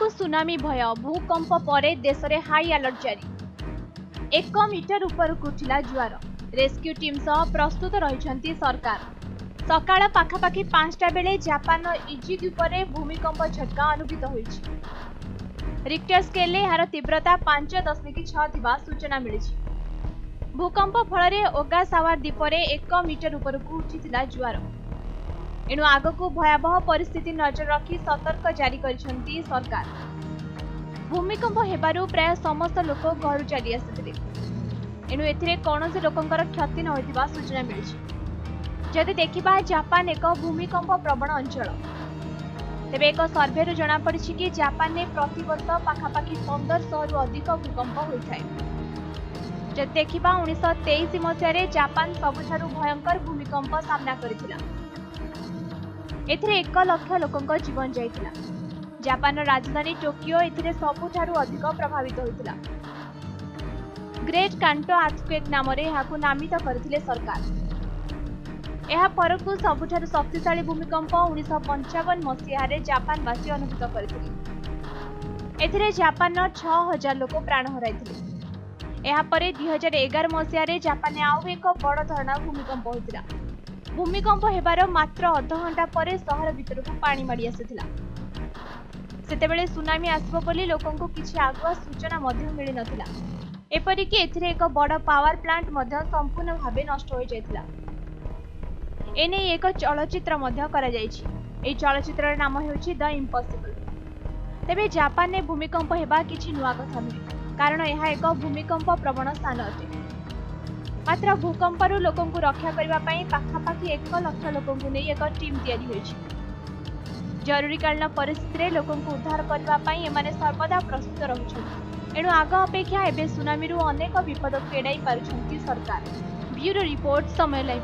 को सुनामी भय भूकंप परे देश में हाई अलर्ट जारी 1 मीटर ऊपर उठिला जुआर रेस्क्यू टीम सह प्रस्तुत रही सरकार सकाळ पाखापाखि 5टा बेले जापान इजी द्वीप में भूमिकंप झटका अनुभूत होइछि। रिक्टर स्केल यार तीव्रता 5.6 थिबा सूचना मिली। भूकंप फल ओगासावा द्वीप में 1 मीटर ऊपर उठिला जुआर एणु आगकू भयावह परिस्थिति नजर रखी सतर्क जारी करिसेंती सरकार। भूमिकंप हेबारु प्राय समस्त लोक घर चली आसिथिले एणु एथिरे कौनसी लोकंकर क्षति न होइतिबा सूचना मिली। जदि देखिबा जापान एक भूमिकंप प्रवण अंचल तेबे एक सर्वेरु जणा पड़िछि कि जापान में प्रतिवर्ष पाखापाखि 1500 रु अधिक भूकंप होइथाय। जदि देखिबा 1923 मसियारे जापान सबुठारु भयंकर भूमिकंप सामना करिथिला। एथिरे 1 लाख लोकंक जीवन जाइथिला। जापान राजधानी टोकियो एथिरे सबुठारु अधिक प्रभावित होइथिला। ग्रेट कांटो अर्थक्वेक नाम रे याकू नामित करथिले सरकार। एहा परकू सबुठारु शक्तिशाली भूमिकंप 1955 मसियारे जापानवासी अनुभूत करथिले। एथिरे जापान 6000 लोक प्राण हराइथिले। एहा परे 2011 मसियारे जापान आउ एक बड़ धरणा भूमिकंप होइथिला। भूमिकंप हेबार मात्र अध घंटा परे सहर भितरकू पानी माड़ी आसिथिला। सेतेबेले सुनामी आसबो बोली लोकंकु किछि आगुआ सूचना मध्य मिली नथिला। एपरिकि एथिरे एक बड़ पावर प्लांट मध्य संपूर्ण भावे नष्ट होई जायथिला। एने एक चलचित्र मध्य करा जायछि। एई चलचित्रर नाम हेउछि द इम्पॉसिबल। तेबे जापान ने भूमिकंप हेबा किछि नुआ कथा नुहे कारण एहा एक भूमिकंप प्रवण स्थान अटे। मात्र भूकंपरू लोकंकु रक्षा करबा पई पाखापाखि 1 लाख लोकंकु नै एक टीम तैयारी होइछि। जरूरीकालीन परिस्थिति रे लोकंकु उद्धार करबा पई एमाने सर्वदा प्रस्तुत रहुछन्। एणु आग अपेक्षा एबे सुनामीरू अनेक विपद एड़ाई पारुछन्ति सरकार। ब्यूरो रिपोर्ट समय लाइव।